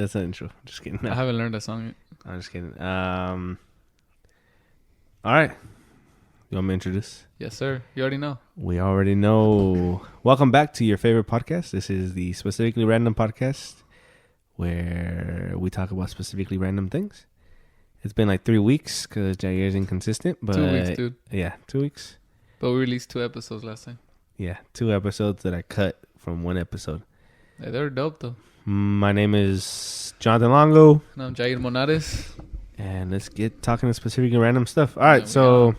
That's an intro. Just kidding. No. I haven't learned that song yet. I'm just kidding. All right. You want me to introduce? Yes, sir. You already know. We already know. Welcome back to your favorite podcast. This is the Specifically Random podcast, where we talk about specifically random things. It's been like 3 weeks because Jair's inconsistent. But 2 weeks, dude. Yeah, 2 weeks. But we released 2 episodes last time. Yeah, 2 episodes that I cut from 1 episode. Yeah, they were dope, though. My name is Jonathan Longo. And I'm Jair Monares. And let's get talking to specific and random stuff. All right, so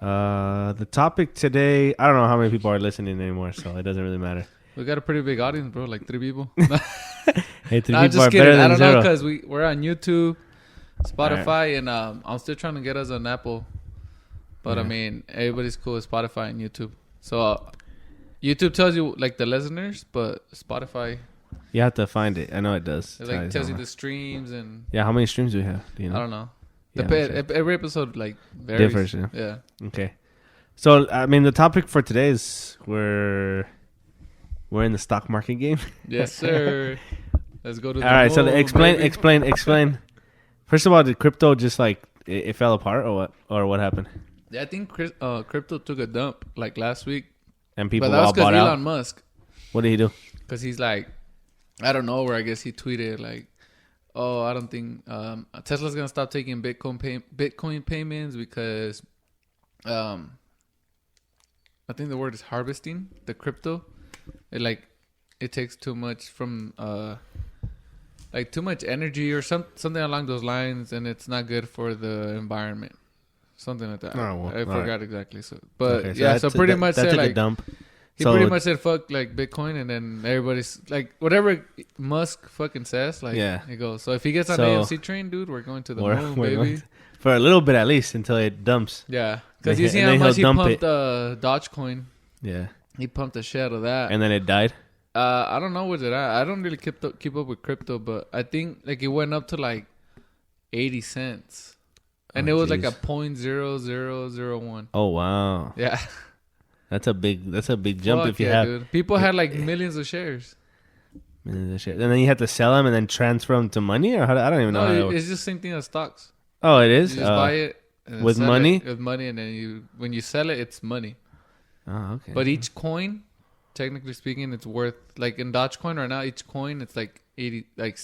the topic today, I don't know how many people are listening anymore, so it doesn't really matter. We got a pretty big audience, bro. Like 3 people. Hey, 3 I'm people just are kidding. better I than don't know zero. because we're on YouTube, Spotify, and I'm still trying to get us on Apple. But Yeah. I mean, everybody's cool with Spotify and YouTube. So YouTube tells you like the listeners, but Spotify You have to find it. I know it does. it like tells you the streams and Yeah, how many streams do we have? Do you know? I don't know. Yeah, Every episode like varies. differs. Yeah. Yeah. Okay. So I mean, the topic for today is we're in the stock market game. Yes, sir. Let's go to the All right. So moon, explain. First of all, did crypto just like it fell apart or what happened? Yeah, I think crypto took a dump like last week. And people But that was all because bought Elon out. Musk. What did he do? Because he's like, I don't know where I guess he tweeted like, oh, I don't think Tesla's going to stop taking Bitcoin payments because I think the word is harvesting the crypto. It takes too much from like too much energy or something along those lines, and it's not good for the environment. Something like that. Oh, well, I forgot right. exactly. So, but Okay, yeah, so pretty much that said took a like dump. he So- pretty much said fuck like Bitcoin, and then everybody's like whatever Musk fucking says, like Yeah. he goes. So if he gets on So- AMC train, dude, we're going to the moon, We're baby. going for a little bit at least until it dumps. Yeah, because you And see then how he'll much he dump pumped Dogecoin. Yeah. He pumped the shit out of that. And then it died. I don't know what's it at. I don't really keep up with crypto, but I think like it went up to like 80 cents, and Oh, it was like jeez. a 0.0001. Oh wow. Yeah, That's a big jump Fuck if you yeah, have dude. People had like millions of shares. millions of shares. And then you have to sell them and then transfer them to money, or I don't even know how that No, works. it's just the same thing as stocks. Oh, it You is. just buy it and then with sell money? it with money, and then when you sell it, it's money. Oh, okay. But each coin, technically speaking, it's worth like in Dogecoin right now. Each coin, it's like 80, like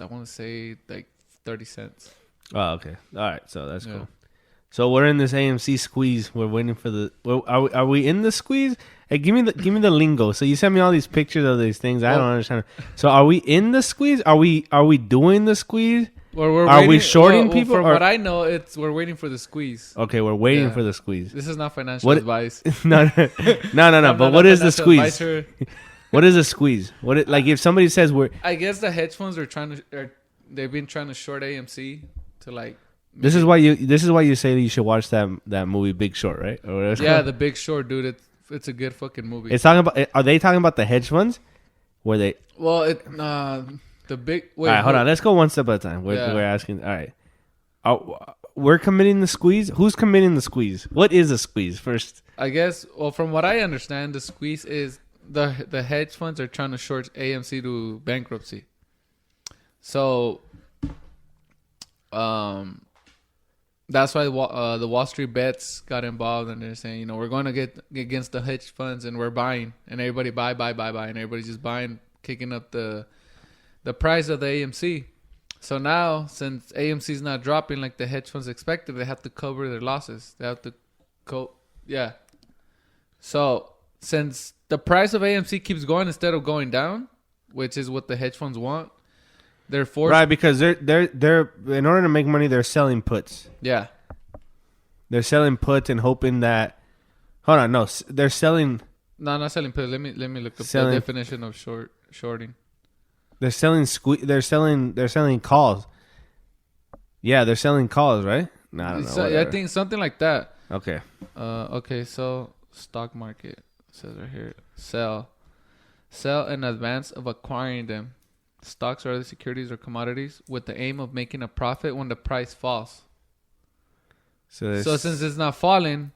I want to say like 30 cents. Oh, okay. All right. So that's Yeah. cool. So we're in this AMC squeeze. We're waiting for the. Are we in the squeeze? Hey, give me the lingo. So you sent me all these pictures of these things. I don't understand. So are we in the squeeze? Are we doing the squeeze? Or Are we shorting people, From or- what I know, we're waiting for the squeeze. Okay, we're waiting Yeah. for the squeeze. This is not financial What- advice. No. I'm But not what a is the financial squeeze? advisor. What is a squeeze? Like if somebody says we're I guess the hedge funds they've been trying to short AMC to like. this is why you say that you should watch that movie Big Short, right? Or whatever it's Yeah, called. The Big Short, dude. It's a good fucking movie. It's talking about. Are they talking about the hedge funds? Where they? Well, the big. Wait, All right, hold on. Let's go one step at a time. We're asking. All right, we're committing the squeeze. Who's committing the squeeze? What is a squeeze first? I guess. Well, from what I understand, the squeeze is the hedge funds are trying to short AMC to bankruptcy. So, that's why the Wall Street bets got involved, and they're saying, we're going to get against the hedge funds, and we're buying, and everybody buy, and everybody's just buying, kicking up the price of the AMC. So now, since AMC is not dropping like the hedge funds expected, they have to cover their losses. They have to yeah. So since the price of AMC keeps going instead of going down, which is what the hedge funds want, they're forced. Right, because they're in order to make money, they're selling puts. Yeah. They're selling puts and hoping that. Hold on, no, they're selling. No, not selling puts. Let me look up Selling- the definition of shorting. They're selling They're selling calls. Yeah, they're selling calls, right? No, I don't know. So, I whatever. think something like that. Okay. Okay, so stock market says right here, sell in advance of acquiring them, stocks or other securities or commodities with the aim of making a profit when the price falls. So since it's not falling,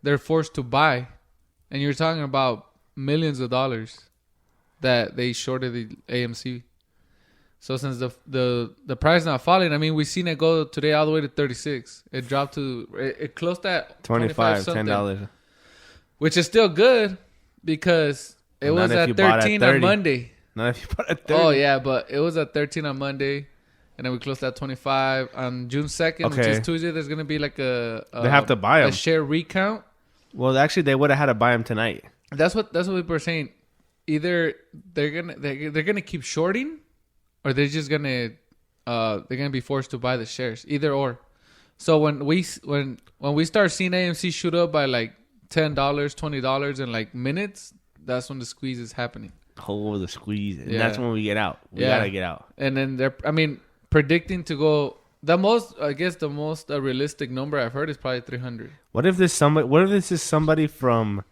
they're forced to buy, and you're talking about millions of dollars that they shorted the AMC So since the price not falling, I mean, we seen it go today all the way to 36. It dropped to it closed at 25 something, $10. which is still good because it was at 13 on Monday. Not if you bought at 30. Oh yeah, but it was at 13 on Monday, and then we closed at 25 on June 2nd, which is Tuesday. There's gonna be like they have to buy them. A share recount. Well, actually, they would have had to buy them tonight. That's what people were saying. Either they're gonna keep shorting, or they're just gonna be forced to buy the shares. Either or. So when we start seeing AMC shoot up by like $10, $20 in like minutes, that's when the squeeze is happening. Oh, the squeeze, and that's when we get out. We gotta get out. And then they're predicting to go. The most realistic number I've heard is probably 300. What if this is somebody from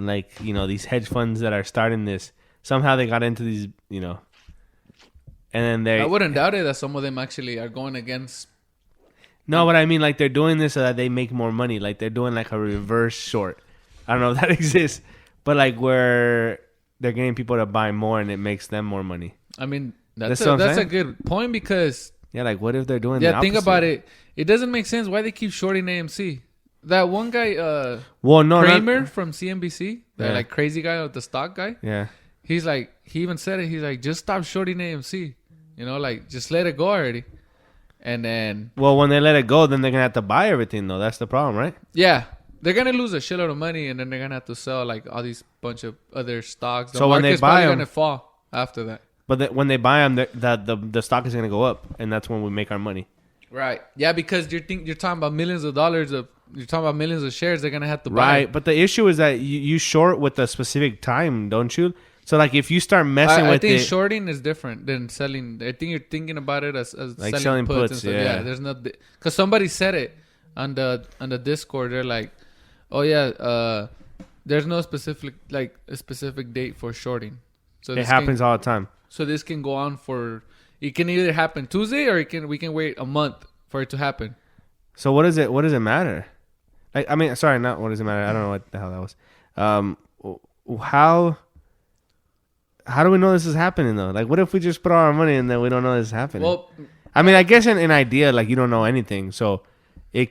like, these hedge funds that are starting this? Somehow they got into these, and then I wouldn't doubt it that some of them actually are going against. No, but I mean, like, they're doing this so that they make more money. Like, they're doing like a reverse short. I don't know if that exists, but like where they're getting people to buy more and it makes them more money. I mean, that's a good point because. Yeah, like what if they're doing the opposite? Think about it. It doesn't make sense why they keep shorting AMC. That one guy, Kramer from CNBC, that like crazy guy, the stock guy. Yeah. He's like, he even said it. He's like, just stop shorting AMC. Like just let it go already. And then. Well, when they let it go, then they're gonna have to buy everything though. That's the problem, right? Yeah, they're gonna lose a shitload of money, and then they're gonna have to sell like all these bunch of other stocks. So when they buy them, gonna fall after that. But when they buy them, the stock is going to go up, and that's when we make our money. Right. Yeah, because you're talking about millions of dollars you're talking about millions of shares they're going to have to buy. Right, but the issue is that you short with a specific time, don't you? So like if you start messing with it, I think shorting is different than selling. I think you're thinking about it as like selling puts and stuff. Yeah, there's not because somebody said it on the Discord. They're like, oh yeah, there's no specific a specific date for shorting. So it happens all the time. So this can go on it can either happen Tuesday or we can wait a month for it to happen. So what does it matter? Like, I mean, sorry, not what does it matter? I don't know what the hell that was. How do we know this is happening though? Like, what if we just put all our money and then we don't know this is happening? Well, I mean, I guess in idea, like you don't know anything, so you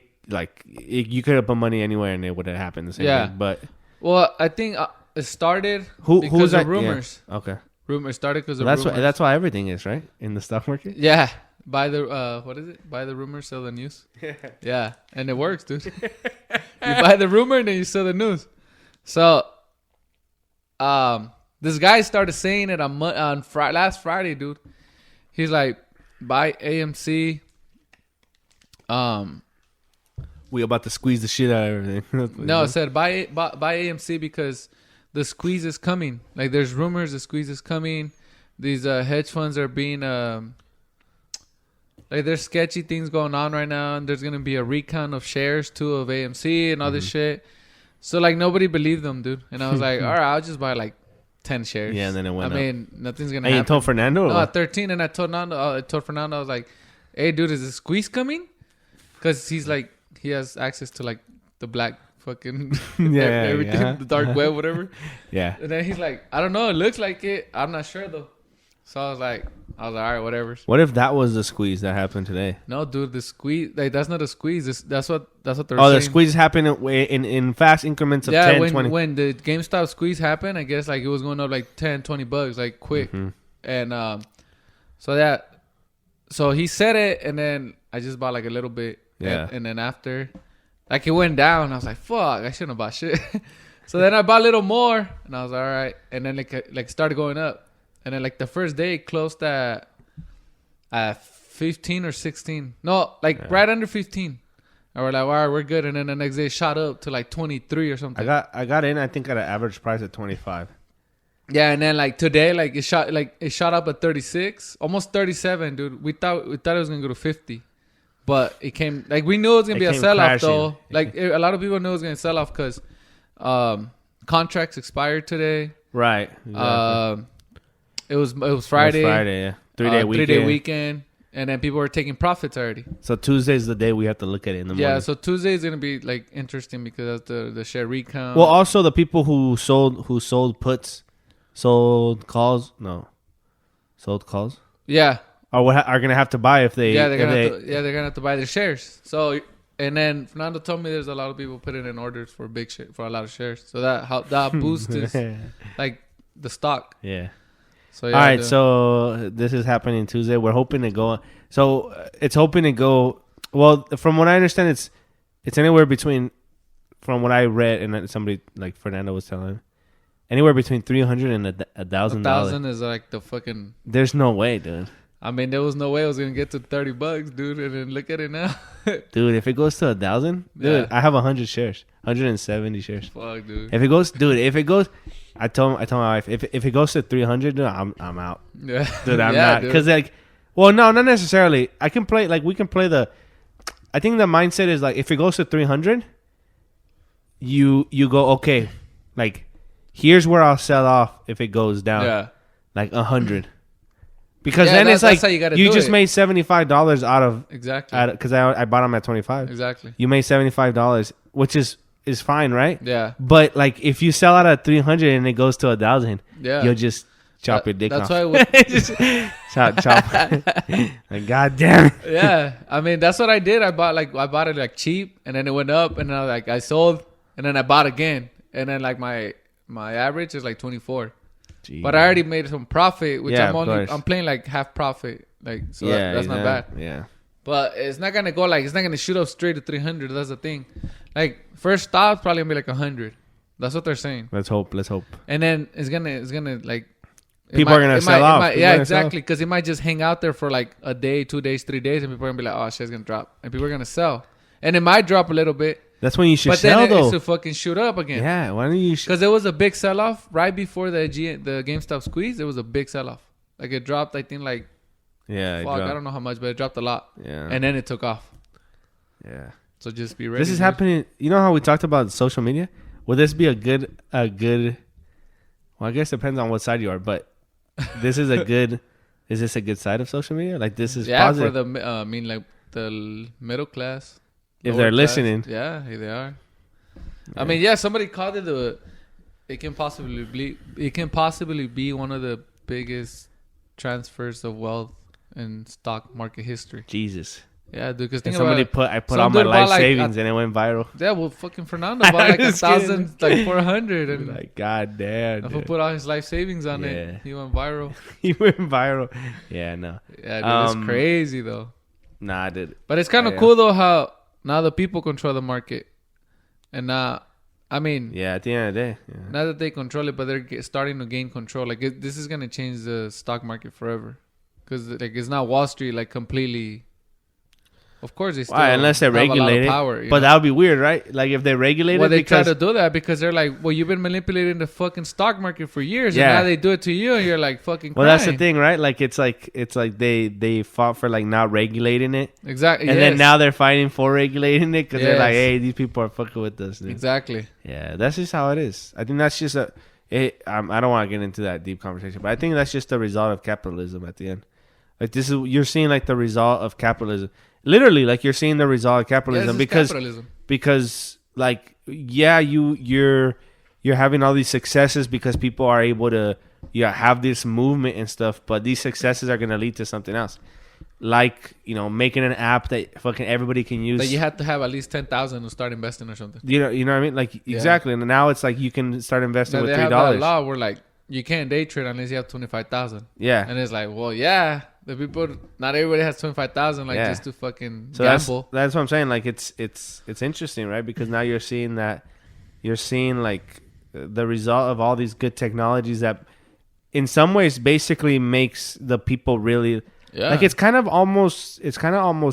could have put money anywhere and it would have happened the same thing. But I think it started because of rumors. Yeah. Okay. Rumors started because of rumors. That's why everything is, right? In the stock market? Yeah. Buy the, what is it? Buy the rumor, sell the news. Yeah. And it works, dude. You buy the rumor and then you sell the news. So, this guy started saying it on last Friday, dude. He's like, buy AMC. We about to squeeze the shit out of everything. No, it said buy AMC because the squeeze is coming. Like there's rumors the squeeze is coming. These hedge funds are being like there's sketchy things going on right now, and there's gonna be a recount of shares too of AMC and all this shit. So like nobody believed them, dude. And I was like, all right, I'll just buy like 10 shares. Yeah, and then it went. I mean, nothing's gonna happen. And you told Fernando? No, at 13, and I told Fernando, I was like, hey, dude, is the squeeze coming? Because he's like, he has access to like the black fucking everything, the dark web, whatever. Yeah. And then he's like, I don't know, it looks like it. I'm not sure though. So I was like, all right, whatever. What if that was the squeeze that happened today? No, dude, the squeeze, like that's not a squeeze. That's what they're saying. The squeeze happened in fast increments of 10, 20. When the GameStop squeeze happened, I guess like it was going up like 10, $20, like quick. Mm-hmm. And so he said it, and then I just bought like a little bit. Yeah. And then after, like it went down. I was like, fuck, I shouldn't have bought shit. So then I bought a little more, and I was all right. And then like started going up. And then like the first day it closed at 15 or 16. No, like right under 15. And we're like, all right, we're good. And then the next day it shot up to like 23 or something. I got in, I think, at an average price at 25. Yeah, and then like today, like it shot up at 36, almost 37, dude. We thought it was gonna go to 50. But it came, like, we knew it was going to be a sell-off, though. Like, a lot of people knew it was going to sell off because contracts expired today. Right. Exactly. It was Friday. It was Friday, yeah. 3-day weekend. 3-day weekend. And then people were taking profits already. So Tuesday's the day we have to look at it in the morning. Yeah, so Tuesday is going to be, like, interesting because of the share recount. Well, also the people who sold puts, sold calls, Sold calls. Yeah. Or what are gonna have to buy if they? Yeah, they're gonna have to buy their shares. So, and then Fernando told me there's a lot of people putting in orders for for a lot of shares. So that boosts like the stock. Yeah. So yeah, all right. So this is happening Tuesday. We're hoping to go. So it's hoping to go. Well, from what I understand, it's anywhere between, from what I read, and somebody like Fernando was telling me, anywhere between $300 and $1,000. $1,000 is like the fucking. There's no way, dude. I mean, there was no way I was gonna get to $30, dude. And then look at it now, dude. If it goes to 1,000, dude, I have 100 shares, 170 shares. Fuck, dude. If it goes, I told my wife, if it goes to 300, dude, I'm out. Yeah, dude, I'm not, because like, well, no, not necessarily. I can play we can play the. I think the mindset is like, if it goes to 300, you go, okay, like, here's where I'll sell off if it goes down. Yeah, like 100. Because then it's like you just made $75 out of exactly, because I bought them at 25. Exactly, you made $75, which is fine, right? Yeah. But like if you sell out at 300 and it goes to 1,000, yeah, you'll just chop your dick off. That's why just chop. Like, God damn it. Yeah, I mean that's what I did. I bought it like cheap, and then it went up, and then I sold, and then I bought again, and then like my average is like 24. Jeez. But I already made some profit, which I'm playing like half profit, like so that's not bad. Yeah. But it's not gonna shoot up straight to 300. That's the thing. Like first stop's probably gonna be like 100. That's what they're saying. Let's hope. And then it's gonna like people are gonna sell off. Yeah, exactly. Because it might just hang out there for like a day, 2 days, 3 days, and people are gonna be like, "Oh, shit's gonna drop," and people are gonna sell, and it might drop a little bit. That's when you should but sell, then though. It's to fucking shoot up again. Yeah, why don't you? Because there was a big sell off right before the GameStop squeeze. There was a big sell off. Like it dropped, I think like. Yeah, fuck, I don't know how much, but it dropped a lot. Yeah. And then it took off. Yeah. So just be ready. This is happening. You know how we talked about social media? Will this be a good? Well, I guess it depends on what side you are, but this is a good. Is this a good side of social media? Like this is positive. For the like the middle class. If they're listening. Yeah, they are. I mean, yeah, somebody called it it can possibly be one of the biggest transfers of wealth in stock market history. Jesus. Yeah, dude. Because I put all my life savings and it went viral. Yeah, well, fucking Fernando bought like 1,000, like 400, and like, God damn. If he put all his life savings on it, he went viral. He went viral. Yeah, no. Yeah, dude, it's crazy though. Nah, dude. But it's kind of cool though how now the people control the market, and now, I mean, yeah, at the end of the day, not that they control it, but they're starting to gain control. Like this is gonna change the stock market forever, because like it's not Wall Street like completely. Of course, they still unless they regulate it. Power, but that would be weird, right? Like if they regulate it. Well, they try to do that because they're like, well, you've been manipulating the fucking stock market for years, and now they do it to you, and you're like fucking. Well, that's the thing, right? Like it's like they fought for like not regulating it, exactly, and then now they're fighting for regulating it because they're like, hey, these people are fucking with us. Dude. Exactly. Yeah, that's just how it is. I think that's just I don't want to get into that deep conversation, but I think that's just the result of capitalism at the end. Like you're seeing like the result of capitalism. Literally, like you're seeing the result of capitalism because like you're having all these successes because people are able to have this movement and stuff, but these successes are going to lead to something else, like making an app that fucking everybody can use. That you have to have at least 10,000 to start investing or something. You know what I mean? Like exactly, and now it's like you can start investing with $3. They have that law where like you can't day trade unless you have 25,000. Yeah, and it's like, well, yeah. The people, not everybody has 25,000 just to fucking gamble. That's what I'm saying. Like it's interesting, right? Because now you're seeing like the result of all these good technologies that, in some ways, basically makes the people really like. It's kind of almost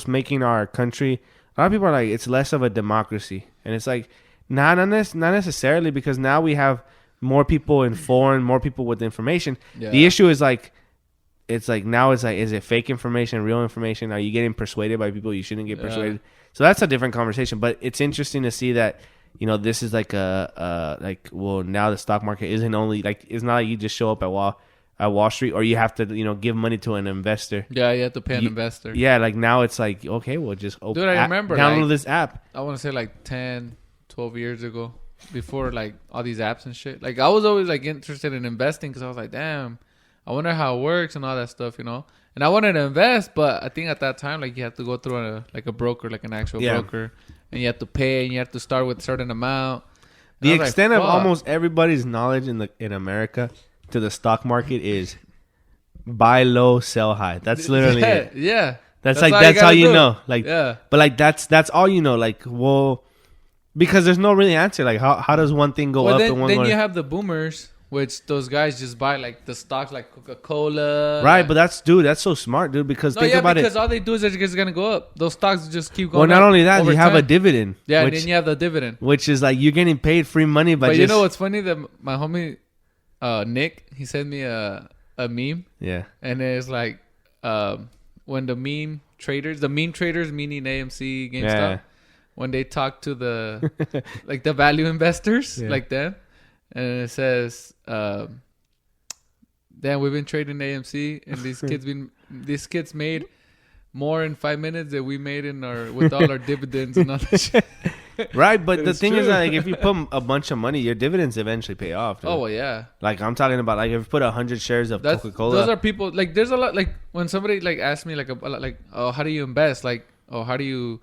making our country. A lot of people are like, it's less of a democracy, and it's like not necessarily, because now we have more people informed, more people with information. Yeah. The issue is like. It's like now it's like, is it fake information, real information? Are you getting persuaded by people you shouldn't get persuaded? So that's a different conversation. But it's interesting to see that, this is like well, now the stock market isn't only like, it's not like you just show up at Wall Street, or you have to, give money to an investor. Yeah, you have to pay an investor. Yeah, like now it's like, okay, we'll just remember download this app. I want to say like 10, 12 years ago, before like all these apps and shit. Like I was always like interested in investing because I was like, damn. I wonder how it works and all that stuff, you know. And I wanted to invest, but I think at that time, like, you have to go through a broker, like an actual broker, and you have to pay, and you have to start with a certain amount. And the extent of almost everybody's knowledge in America to the stock market is buy low, sell high. That's literally it. Yeah. That's all you know. Like, yeah. But like that's all you know. Like, well, because there's no really answer. Like, how does one thing go up and one? Then you have the boomers, which those guys just buy like the stocks like Coca-Cola. Right, but that's so smart, dude. Because think about it. Because all they do is they're just gonna go up. Those stocks just keep going. Well, not only that, you have time. A dividend. Yeah, and then you have the dividend, which is like you're getting paid free money. But you know what's funny? That my homie Nick, he sent me a meme. Yeah, and it's like when the meme traders meaning AMC, GameStop, when they talk to the like the value investors like them. And it says, "Damn, we've been trading AMC, and these kids made more in 5 minutes than we made with all our dividends and all that shit." Right, but the thing is that like if you put a bunch of money, your dividends eventually pay off. Dude. Oh well, yeah. Like I'm talking about, like if you put 100 shares of Coca-Cola, those are people like there's a lot like when somebody like asks me like oh, how do you invest, like, oh, how do you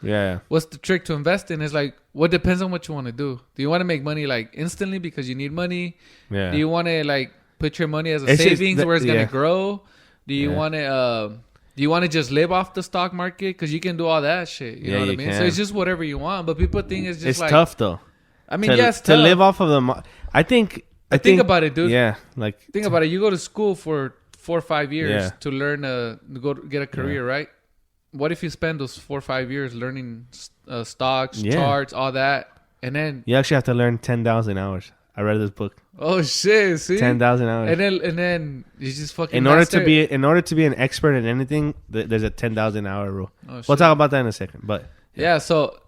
what's the trick to invest in? It's like, what depends on what you want to do. Do you want to make money like instantly because you need money? Yeah. Do you want to like put your money as a savings where it's gonna grow? Do you want to just live off the stock market? Because you can do all that shit. You know what I mean? Can. So it's just whatever you want. But people think it's just it's tough though. I mean, yes, to live off of the. I think about it, dude. Yeah, like think about it. You go to school for 4 or 5 years to learn to go get a career, right? What if you spend those 4 or 5 years learning stocks, charts, all that, and then you actually have to learn 10,000 hours. I read this book. Oh shit! See, 10,000 hours, and then you just fucking. In order to be an expert in anything, there's a 10,000 hour rule. Oh, we'll talk about that in a second, but yeah. So,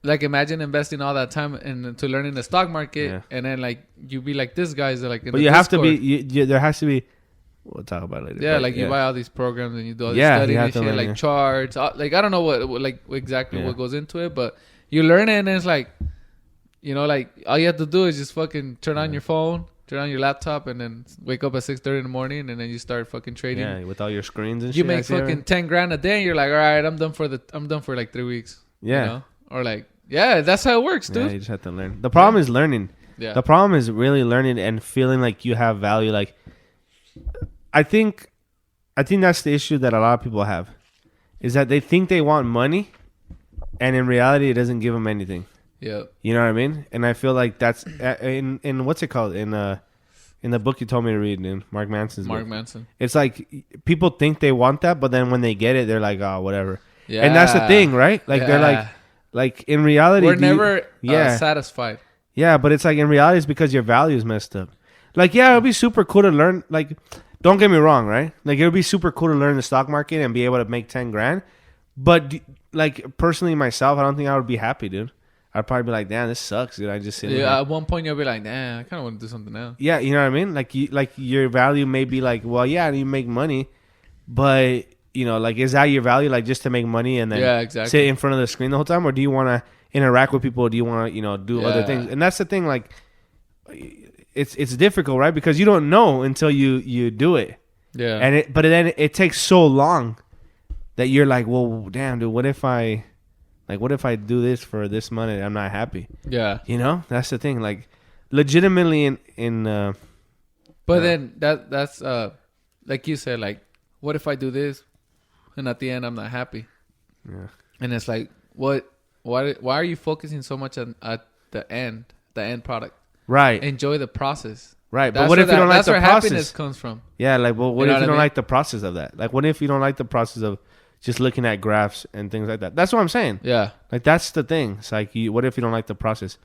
like, imagine investing all that time into learning the stock market, and then like you be like this guy's like. But you have to be. There has to be. We'll talk about it later. Yeah, like you buy all these programs and you do all this studying and shit, like charts. Like I don't know what like exactly what goes into it, but you learn it and it's like, you know, like all you have to do is just fucking turn on your phone, turn on your laptop, and then wake up at 6:30 in the morning, and then you start fucking trading. Yeah, with all your screens and shit. You make fucking 10 grand a day, and you're like, all right, I'm done for like 3 weeks. Yeah, you know? Or like, yeah, that's how it works, dude. Yeah, you just have to learn. The problem is learning. Yeah, the problem is really learning and feeling like you have value. Like, I think that's the issue that a lot of people have, is that they think they want money, and in reality, it doesn't give them anything. Yeah, you know what I mean. And I feel like that's in what's it called in the book you told me to read, in Mark Manson's book. Manson. It's like people think they want that, but then when they get it, they're like, oh, whatever. Yeah, and that's the thing, right? Like they're like in reality, we're never satisfied. Yeah, but it's like in reality, it's because your value is messed up. Like, yeah, it'll be super cool to learn. Like, don't get me wrong, right? Like, it would be super cool to learn the stock market and be able to make 10 grand. But, like, personally, myself, I don't think I would be happy, dude. I'd probably be like, damn, this sucks, dude. I just sit here. At one point, you'll be like, nah, I kind of want to do something else. Yeah, you know what I mean? Like your value may be like, well, yeah, you make money. But, you know, like, is that your value? Like, just to make money and then sit in front of the screen the whole time? Or do you want to interact with people? Or do you want to, you know, do other things? And that's the thing, like... It's difficult, right? Because you don't know until you do it. Yeah. And but then it takes so long that you're like, well, damn, dude, what if I do this for this money and I'm not happy? Yeah. You know? That's the thing. Like, legitimately but then that's like you said, like, what if I do this and at the end I'm not happy? Yeah. And it's like, why are you focusing so much at the end product? Right. Enjoy the process. Right. But what if you don't like the process? That's where happiness comes from. Yeah. Like, well, what if you don't like the process of that? Like, what if you don't like the process of just looking at graphs and things like that? That's what I'm saying. Yeah. Like, that's the thing. It's like, what if you don't like the process?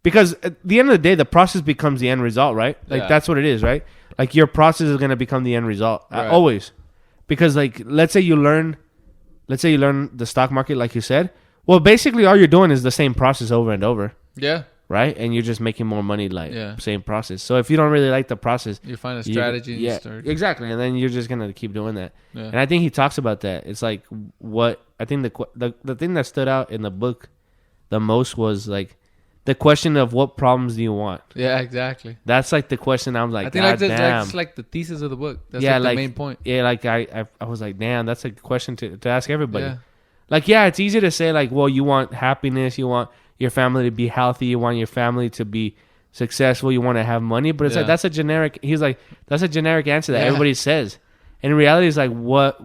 Because at the end of the day, the process becomes the end result, right? Like, that's what it is, right? Like, your process is going to become the end result. Right. Always. Because, like, let's say you learn the stock market, like you said. Well, basically, all you're doing is the same process over and over. Yeah. Right? And you're just making more money, like, same process. So if you don't really like the process... You find a strategy and you start... Exactly. And then you're just going to keep doing that. Yeah. And I think he talks about that. It's like, what... I think the thing that stood out in the book the most was, like, the question of what problems do you want? Yeah, exactly. That's like the question. I'm like, I think God like that's damn. like the thesis of the book. That's Yeah, like the like- main point. Yeah, like I was like, damn, that's a question to ask everybody. Yeah. Like, yeah, it's easy to say like, well, you want happiness, you want your family to be healthy, you want your family to be successful, you want to have money, but it's like that's a generic. He's like, that's a generic answer that everybody says. And in reality, it's like, what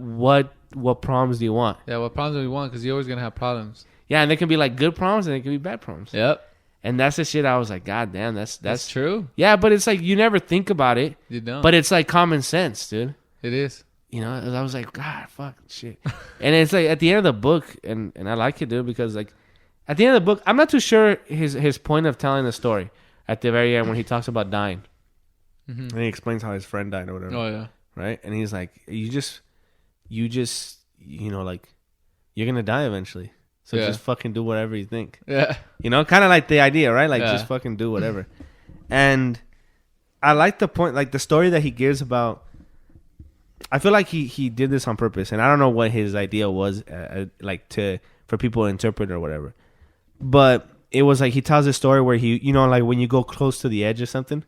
problems do you want? Yeah, what problems do we want? Because you're always gonna have problems. Yeah, and they can be like good problems and they can be bad problems. Yep. And that's the shit I was like, God damn, that's true. Yeah, but it's like you never think about it. You don't. But it's like common sense, dude. It is. You know, I was like, God, fuck, shit. And it's like at the end of the book, and I like it, dude, because like at the end of the book, I'm not too sure his point of telling the story at the very end when he talks about dying. And he explains how his friend died or whatever. Oh, yeah. Right? And he's like, you just, you know, like, you're going to die eventually. So just fucking do whatever you think. Yeah. You know, kind of like the idea, right? Like, Yeah. just fucking do whatever. And I like the point, like the story that he gives about, I feel like he did this on purpose. And I don't know what his idea was, like, for people to interpret or whatever. But it was like he tells a story where he, you know, like when you go close to the edge or something,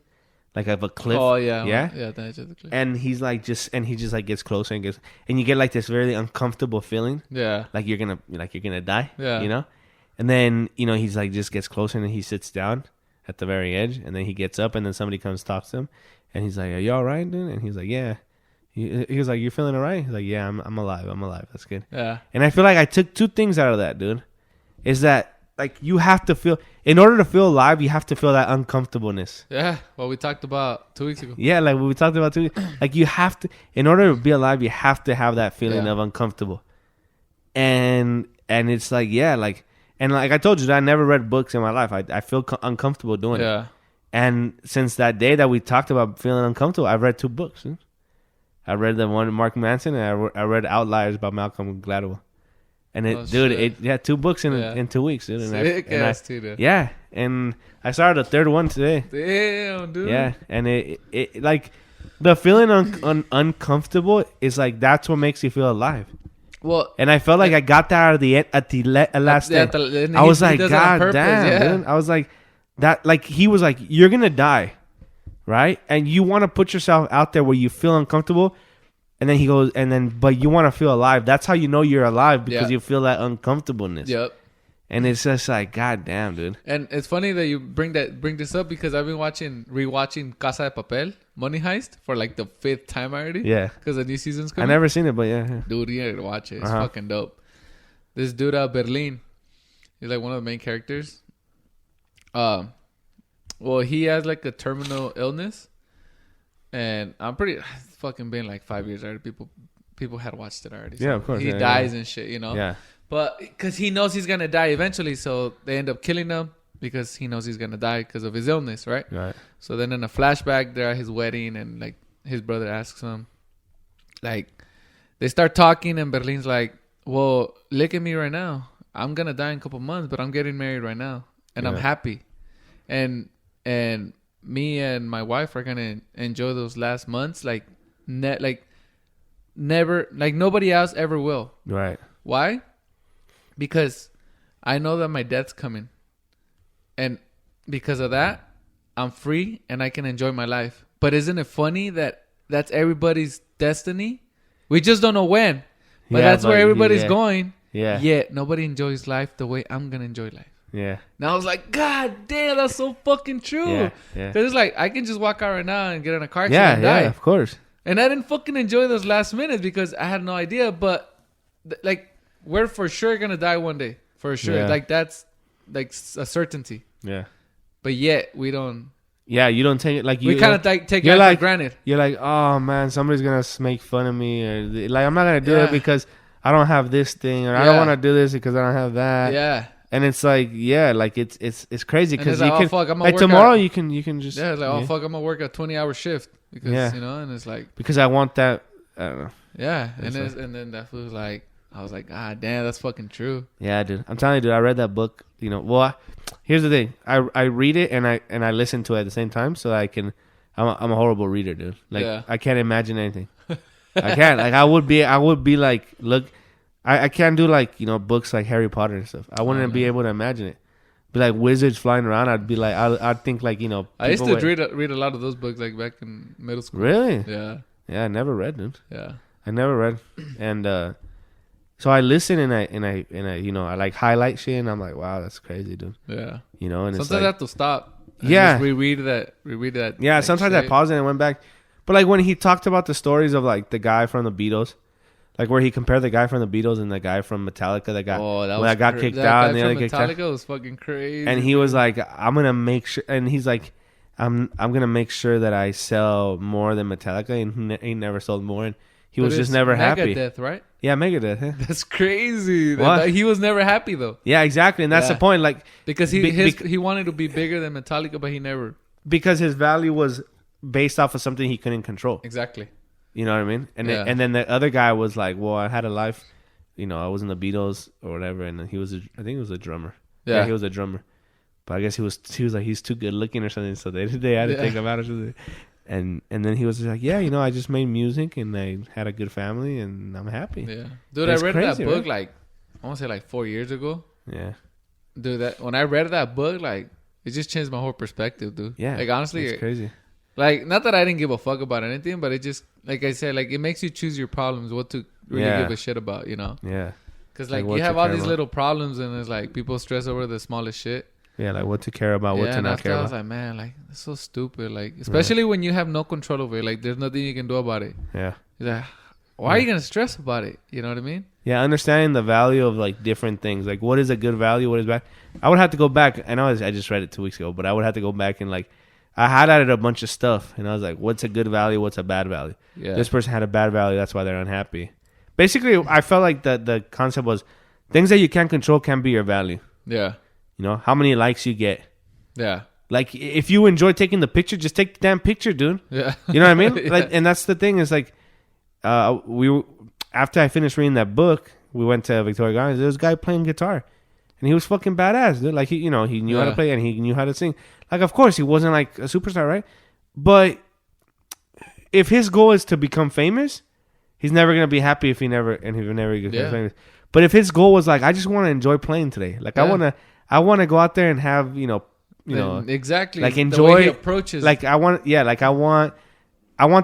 like of a cliff. Oh, yeah. Yeah? Yeah, the edge of the cliff. And he's like and he just like gets closer and you get like this really uncomfortable feeling. Yeah. Like you're gonna die. Yeah. You know? And then, you know, he's like just gets closer and he sits down at the very edge and then he gets up and then somebody comes talks to him and he's like, "Are you all right, dude?" And he's like, "Yeah." He was like, "You feeling all right?" He's like, "Yeah, I'm alive. I'm alive. That's good." Yeah. And I feel like I took two things out of that, dude. Is that like you have to feel, in order to feel alive, you have to feel that uncomfortableness. Yeah. What we talked about 2 weeks ago. Yeah, like what we talked about too. Like you have to, in order to be alive, you have to have that feeling of uncomfortable. And it's like, yeah, like, and like I told you, I never read books in my life. I feel uncomfortable doing it. And since that day that we talked about feeling uncomfortable, I've read 2 books. I read the one Mark Manson and I read Outliers by Malcolm Gladwell. And it 2 books in 2 weeks, dude. And Dude. Yeah, and I started a third one today. Damn, dude. Yeah, and it like the feeling uncomfortable is like that's what makes you feel alive. Well, and I felt like I got that at the last day. I was like, God damn, dude. I was like that. Like he was like, you're gonna die, right? And you want to put yourself out there where you feel uncomfortable. And then he goes, but you want to feel alive. That's how you know you're alive, because you feel that uncomfortableness. Yep. And it's just like, God damn, dude. And it's funny that you bring this up because I've been rewatching Casa de Papel, Money Heist, for like the 5th time already. Yeah. Because the new season's I coming. never seen it, but yeah. Dude, you gotta watch it. It's fucking dope. This dude out of Berlin, he's like one of the main characters. Well, he has like a terminal illness. And it's fucking been like 5 years already. People had watched it already. So yeah, of course. He dies and shit, you know? Yeah. But because he knows he's going to die eventually. So they end up killing him because he knows he's going to die because of his illness, right? Right. So then in a flashback, they're at his wedding and like his brother asks him, like, they start talking and Berlin's like, well, look at me right now. I'm going to die in a couple months, but I'm getting married right now. And I'm happy. And me and my wife are gonna enjoy those last months like never, like nobody else ever will. Right. Why? Because I know that my death's coming, and because of that, I'm free and I can enjoy my life. But isn't it funny that that's everybody's destiny? We just don't know when, but that's where everybody's going. Yeah. Yet nobody enjoys life the way I'm gonna enjoy life. Yeah. And I was like, God damn, that's so fucking true. Yeah. Because it's like, I can just walk out right now and get in a car accident and die. Yeah, of course. And I didn't fucking enjoy those last minutes because I had no idea. But, like, we're for sure going to die one day. For sure. Yeah. Like, that's, like, a certainty. Yeah. But yet, we don't. Yeah, you don't take it like you. We kind of take it for granted. You're like, oh, man, somebody's going to make fun of me. Or, like, I'm not going to do it because I don't have this thing. Or I don't want to do this because I don't have that. Yeah. And it's like, yeah, like it's crazy because you like, can like tomorrow you can just it's like, oh fuck, I'm gonna work a 20-hour shift because you know, and it's like because I want that. I don't know. Yeah, and then that was like, I was like, God damn, that's fucking true. Yeah, dude, I'm telling you, dude, I read that book. You know, well, here's the thing, I read it and I listen to it at the same time, so I can. I'm a horrible reader, dude. Like I can't imagine anything. I can't. Like I would be like, look. I can't do like, you know, books like Harry Potter and stuff. I wouldn't be able to imagine it. be like wizards flying around. I'd be like, I'd think like, you know. I used to read a lot of those books like back in middle school. Really? Yeah. Yeah, I never read them. Yeah. I never read, and so I listen and I you know, I like highlight shit and I'm like, wow, that's crazy, dude. Yeah. You know, and sometimes it's like, I have to stop. Yeah. Just reread that. Yeah. like, Sometimes shit. I paused it and went back, but like when he talked about the stories of like the guy from the Beatles, like where he compared the guy from the Beatles and the guy from Metallica that got kicked out and the other kicked out. Metallica was fucking crazy. And he was like, I'm gonna make sure, and he's like, I'm gonna make sure that I sell more than Metallica, and he never sold more, and he was just never happy. Megadeth, right? Yeah, Megadeth. Yeah. That's crazy. What? He was never happy though. Yeah, exactly, and that's the point. Like because he wanted to be bigger than Metallica, but he never. Because his value was based off of something he couldn't control. Exactly. You know what I mean? And then the other guy was like, well, I had a life. You know, I was in the Beatles or whatever, and he was I think he was a drummer. Yeah, he was a drummer. But I guess he was like, he's too good looking or something, so they had to take him out or something. And then he was just like, yeah, you know, I just made music and I had a good family and I'm happy. Yeah, dude, I read that book like I want to say like 4 years ago. Yeah, dude, when I read that book, like it just changed my whole perspective, dude. Yeah, like honestly, it's crazy. Like not that I didn't give a fuck about anything, but it just like I said, like it makes you choose your problems, what to really give a shit about, you know? Yeah, because like you have all these little problems and it's like people stress over the smallest shit. Yeah, like what to care about, what to not care about. I was like, man, like it's so stupid. Like, especially when you have no control over it. Like, there's nothing you can do about it. Yeah. You're like, why are you gonna stress about it? You know what I mean? Yeah, understanding the value of like different things. Like, what is a good value? What is bad? I would have to go back. I know I just read it 2 weeks ago, but I would have to go back and like, I highlighted a bunch of stuff, and I was like, what's a good value? What's a bad value? Yeah. This person had a bad value. That's why they're unhappy. Basically, I felt like the concept was things that you can't control can be your value. Yeah. You know, how many likes you get. Yeah. Like, if you enjoy taking the picture, just take the damn picture, dude. Yeah. You know what I mean? Yeah. Like, and that's the thing is like, after I finished reading that book, we went to Victoria Gardens. There was a guy playing guitar, and he was fucking badass, dude. Like, he knew how to play and he knew how to sing. Like, of course, he wasn't like a superstar, right? But if his goal is to become famous, he's never gonna be happy if he never gets famous. But if his goal was like, I just want to enjoy playing today. Like, I want to go out there and have you know exactly like enjoy the way he approaches. Like I want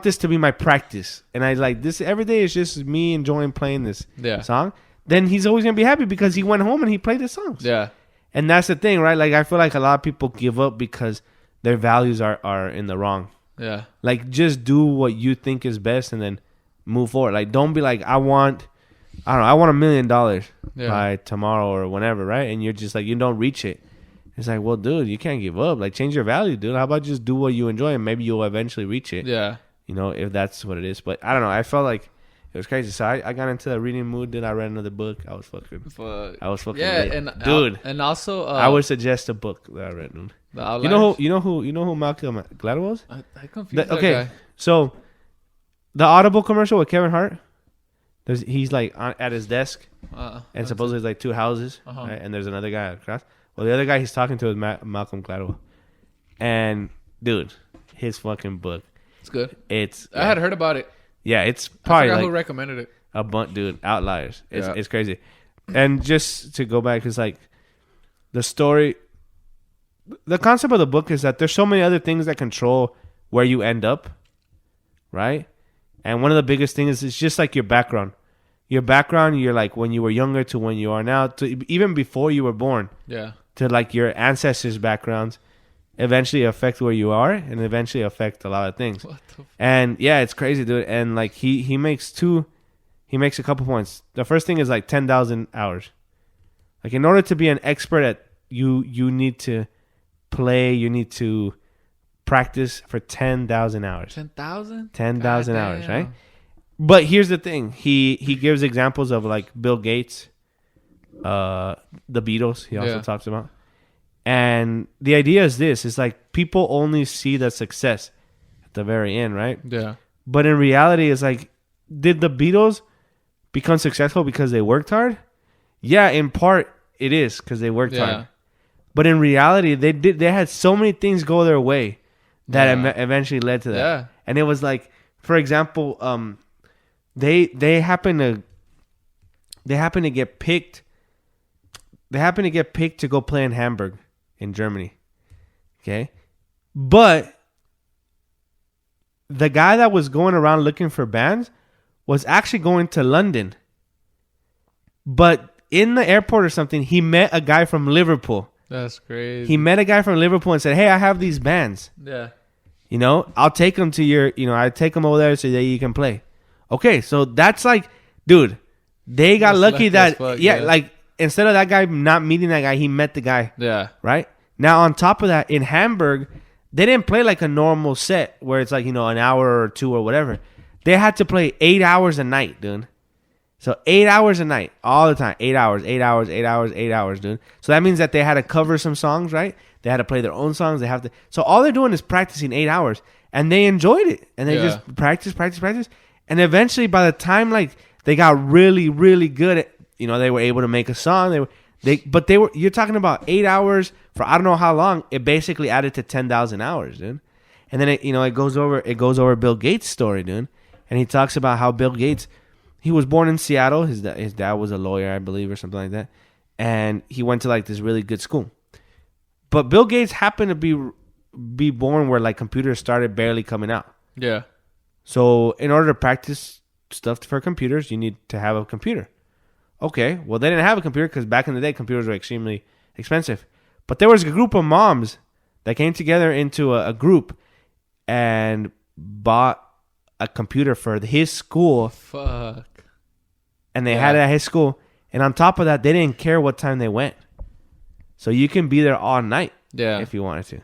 this to be my practice, and I like this every day is just me enjoying playing this song. Then he's always gonna be happy because he went home and he played the songs. Yeah, and that's the thing, right? Like I feel like a lot of people give up because their values are in the wrong. Yeah, like just do what you think is best and then move forward. Like don't be like I want $1 million by tomorrow or whenever, right? And you're just like you don't reach it. It's like, well, dude, you can't give up. Like, change your value, dude. How about just do what you enjoy and maybe you'll eventually reach it. Yeah. You know, if that's what it is. But I don't know. I felt like it was crazy. So I got into a reading mood. Then I read another book. I was fucking yeah, lit. Dude. And also, I would suggest a book that I read. Dude. You know who Malcolm Gladwell was? I confused that guy. So the Audible commercial with Kevin Hart. He's like at his desk, and supposedly there's like two houses, right? And there's another guy across. Well, the other guy he's talking to is Malcolm Gladwell. And, dude, his fucking book. It's good. I had heard about it. Yeah, it's probably I forgot who recommended it. A bunch, dude, Outliers. It's crazy. And just to go back, it's like the story, the concept of the book is that there's so many other things that control where you end up, right? And one of the biggest things is just like your background. Your background, you're like when you were younger to when you are now, to even before you were born. Yeah. To like your ancestors' backgrounds eventually affect where you are and eventually affect a lot of things. And yeah, it's crazy, dude. And like he makes a couple points. The first thing is like 10,000 hours. Like in order to be an expert at you need to play, you need to practice for 10,000 hours. 10,000? 10,000 hours, right? But here's the thing. He gives examples of like Bill Gates, the Beatles, he also talks about. And the idea is this, is like people only see the success at the very end, right? Yeah. But in reality, it's like, did the Beatles become successful because they worked hard? Yeah, in part it is because they worked hard. But in reality, they had so many things go their way that eventually led to that. Yeah. And it was like, for example, they happen to get picked. They happen to get picked to go play in Hamburg, in Germany. Okay. But the guy that was going around looking for bands was actually going to London. But in the airport or something, he met a guy from Liverpool. That's crazy. He met a guy from Liverpool and said, hey, I have these bands. Yeah. You know, I'll take them to your, you know, I take them over there so that you can play. Okay, so that's like, dude, they got lucky that, fuck, yeah, like, instead of that guy not meeting that guy, he met the guy. Yeah. Right? Now, on top of that, in Hamburg, they didn't play like a normal set where it's like, you know, an hour or two or whatever. They had to play 8 hours a night, dude. So 8 hours a night, all the time. 8 hours, 8 hours, 8 hours, 8 hours, dude. So that means that they had to cover some songs, right? They had to play their own songs. They have to. So all they're doing is practicing 8 hours, and they enjoyed it, and they just practice, and eventually, by the time like they got really, really good at, you know, they were able to make a song. You're talking about 8 hours for I don't know how long. It basically added to 10,000 hours, dude. And then it goes over Bill Gates' story, dude, and he talks about how Bill Gates. He was born in Seattle. His dad was a lawyer, I believe, or something like that. And he went to like this really good school. But Bill Gates happened to be born where like computers started barely coming out. Yeah. So in order to practice stuff for computers, you need to have a computer. Okay. Well, they didn't have a computer because back in the day, computers were extremely expensive. But there was a group of moms that came together into a group and bought a computer for his school. Fuck. And they had it at his school. And on top of that, they didn't care what time they went. So you can be there all night if you wanted to.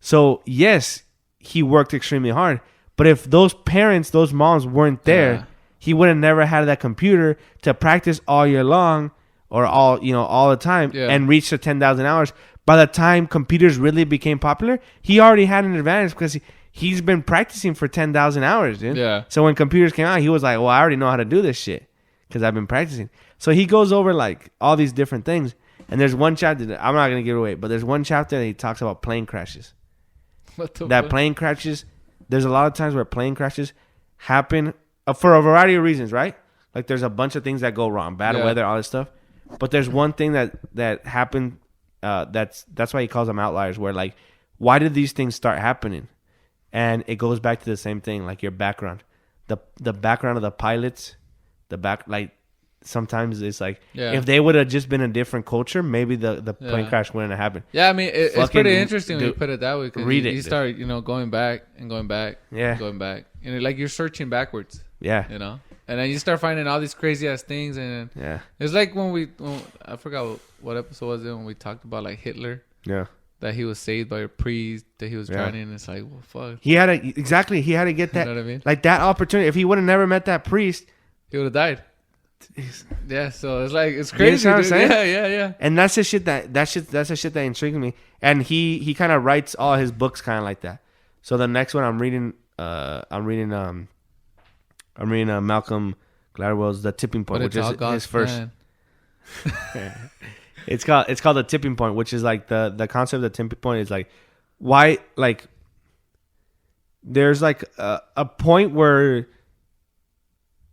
So, yes, he worked extremely hard. But if those parents, those moms weren't there, he would have never had that computer to practice all year long or all the time and reach the 10,000 hours. By the time computers really became popular, he already had an advantage because he's been practicing for 10,000 hours, dude. Yeah. So when computers came out, he was like, well, I already know how to do this shit because I've been practicing. So he goes over like all these different things. And there's one chapter that I'm not going to give it away, but there's one chapter that he talks about plane crashes. What the fuck? Plane crashes, there's a lot of times where plane crashes happen for a variety of reasons, right? Like there's a bunch of things that go wrong, bad weather, all this stuff. But there's one thing that happened, that's why he calls them outliers, where like, why did these things start happening? And it goes back to the same thing, like your background. The background of the pilots, sometimes it's like if they would have just been a different culture, maybe the plane crash wouldn't have happened. Yeah, I mean it's pretty interesting when you put it that way. Read it. You start going back and going back, going back, and like you're searching backwards. Yeah, and then you start finding all these crazy ass things, and it's like when I forgot what episode was it when we talked about like Hitler. Yeah. That he was saved by a priest, that he was drowning, and it's like, well, fuck. He had to get that, you know what I mean? Like that opportunity. If he would have never met that priest, he would have died. Yeah, so it's like it's crazy. You know what I'm saying? Yeah. And that's the shit that's the shit that intrigues me. And he kind of writes all his books kind of like that. So the next one I'm reading Malcolm Gladwell's The Tipping Point, which is his first. It's called The Tipping Point, which is like the concept of the tipping point is like why like there's like a point where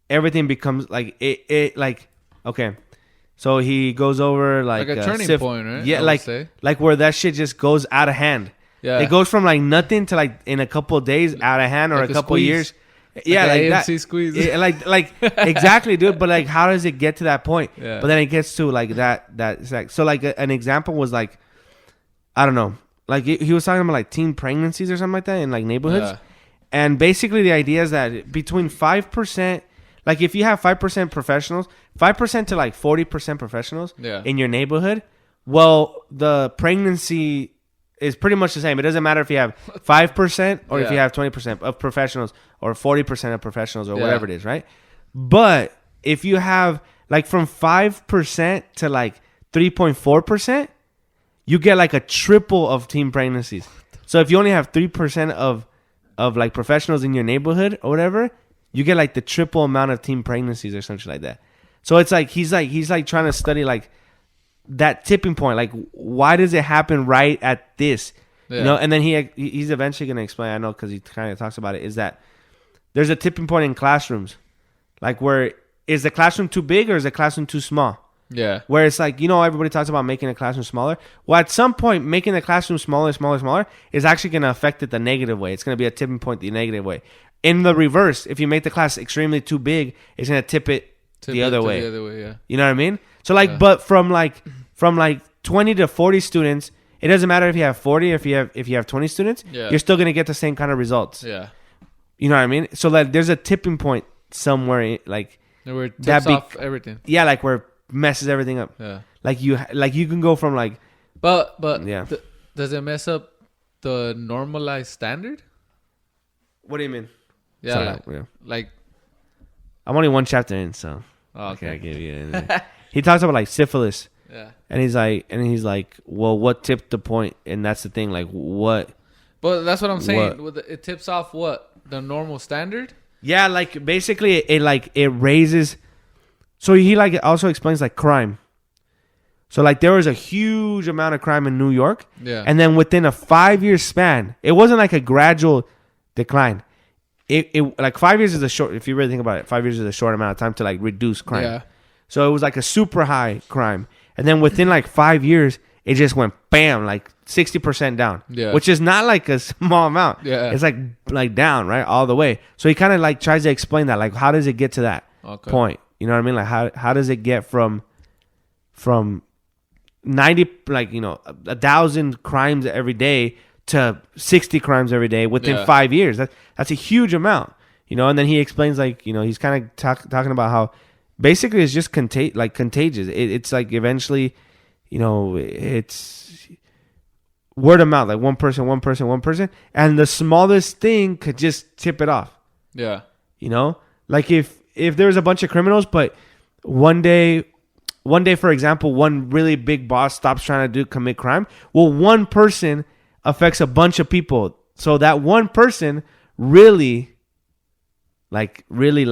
everything becomes like it like okay, so he goes over like a turning point, right? Yeah, like where that shit just goes out of hand. Yeah, it goes from like nothing to like in a couple of days out of hand or like a couple of years. Yeah, like AMC that squeeze. Yeah, like exactly, dude. But like, how does it get to that point? Yeah. But then it gets to like that. It's like so. Like an example was like, I don't know. Like he was talking about like teen pregnancies or something like that in like neighborhoods, and basically the idea is that between 5%, like if you have 5% professionals, 5% to like 40% professionals in your neighborhood, well, the pregnancy is pretty much the same. It doesn't matter if you have 5% or if you have 20% of professionals or 40% of professionals or whatever it is, right? But if you have like from 5% to like 3.4%, you get like a triple of teen pregnancies. So if you only have 3% of like professionals in your neighborhood or whatever, you get like the triple amount of teen pregnancies or something like that. So it's like he's trying to study like that tipping point, like why does it happen right at this, you know? And then he's eventually gonna explain. I know because he kind of talks about it. Is that there's a tipping point in classrooms, like where is the classroom too big or is the classroom too small? Yeah. Where it's like, you know, everybody talks about making a classroom smaller. Well, at some point, making the classroom smaller is actually going to affect it the negative way. It's going to be a tipping point the negative way. In the reverse, if you make the class extremely too big, it's going to tip it the other way. The other way, yeah. You know what I mean? So like, Yeah. but from 20 to 40 students, it doesn't matter if you have 40 or if you have 20 students, Yeah. you're still going to get the same kind of results. Yeah. You know what I mean? So like, there's a tipping point somewhere, like Where it that tips off everything. yeah, like where it messes everything up. Yeah. Like you can go from like, But yeah. Does it mess up the normalized standard? What do you mean? Yeah. Sorry, Like I'm only one chapter in, so oh, okay, I okay. give you anything. He talks about like syphilis, Yeah. and he's like, well, what tipped the point? And that's the thing, like what? But that's what I'm saying. It tips off what? The normal standard? Yeah, like basically it raises. So he like also explains like crime. So like there was a huge amount of crime in New York, Yeah. and then within a 5-year span, it wasn't like a gradual decline. It like 5 years is a short. If you really think about it, 5 years is a short amount of time to like reduce crime. Yeah. So it was like a super high crime, and then within like 5 years, it just went bam, like 60% down. Yeah. Which is not like a small amount. Yeah. It's like down, right, all the way. So he kind of like tries to explain that, like how does it get to that point? You know what I mean? Like how does it get from 90, like, you know, 1,000 crimes every day to 60 crimes every day within 5 years? That's a huge amount, you know. And then he explains, like, you know, he's kind of talking about how basically it's just contagious. It's like eventually, you know, it's word of mouth, like one person, and the smallest thing could just tip it off. Yeah. You know, like if there was a bunch of criminals, but one day, for example, one really big boss stops trying to commit crime. Well, one person affects a bunch of people, so that one person really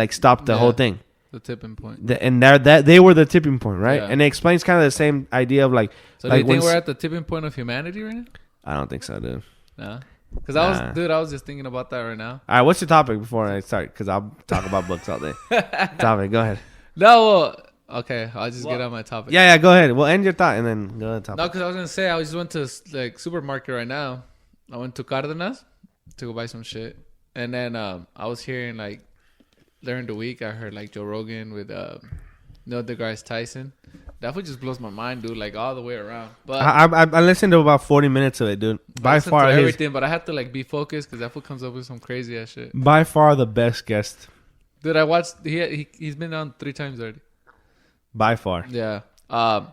stopped the whole thing. The tipping point. And that they were the tipping point, right? Yeah. And it explains kind of the same idea of like. So like do you think we're at the tipping point of humanity right now? I don't think so, dude. No. Because I was just thinking about that right now. All right, what's the topic before I start? Because I'll talk about books all day. Topic, go ahead. No, well, okay, I'll just get on my topic. Yeah, go ahead. We'll end your thought and then go to the topic. No, because I was gonna say I just went to like supermarket right now. I went to Cardenas to go buy some shit, and then I was hearing like during the week I heard like Joe Rogan with Neil deGrasse Tyson. That foot just blows my mind, dude. Like all the way around. But I listened to about 40 minutes of it, dude. By far, everything, but I have to like be focused because that foot comes up with some crazy ass shit. By far the best guest. Dude, I watched. He's been on 3 times already. By far, Yeah.